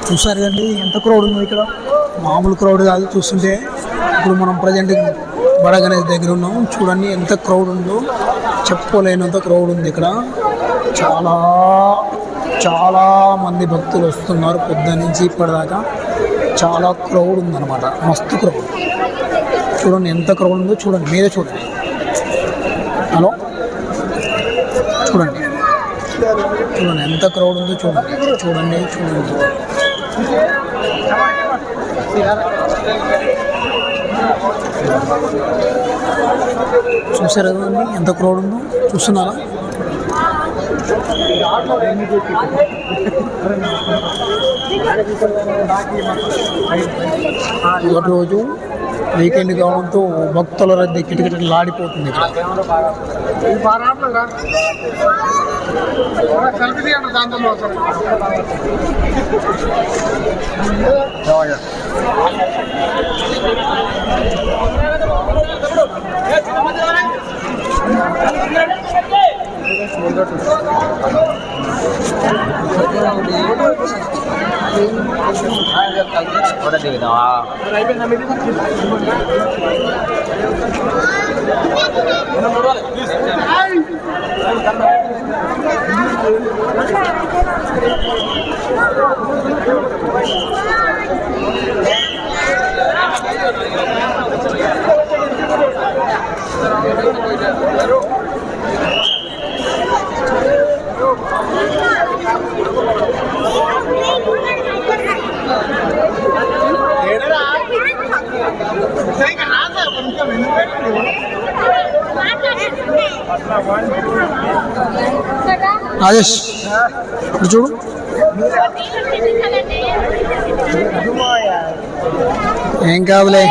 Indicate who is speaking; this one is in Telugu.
Speaker 1: చూసారు కండి ఎంత క్రౌడ్ ఉందో ఇక్కడ. మామూలు క్రౌడ్ కాదు. చూస్తుంటే ఇప్పుడు మనం ప్రజెంట్ బడా గణేష్ దగ్గర ఉన్నాం. చూడండి ఎంత క్రౌడ్ ఉందో, చెప్పుకోలేనంత క్రౌడ్ ఉంది ఇక్కడ. చాలా చాలా మంది భక్తులు వస్తున్నారు పొద్దు నుంచి ఇప్పటిదాకా. చాలా క్రౌడ్ ఉందన్నమాట, మస్తు క్రౌడ్. చూడండి ఎంత క్రౌడ్ ఉందో చూడండి, మీరే చూడండి. హలో చూడండి చూడండి ఎంత క్రౌడ్ ఉందో చూడండి చూడండి చూడండి. చూసారు కదండి ఎంత క్రౌడ్ ఉందో, చూస్తున్నారా? ఇవాటి రోజు వీకెండ్ కావడంతో భక్తుల రద్దీ కిటకిటలాడిపోతుంది ఇక్కడ. రాజేష్ చూడు, ఏం కాదులే.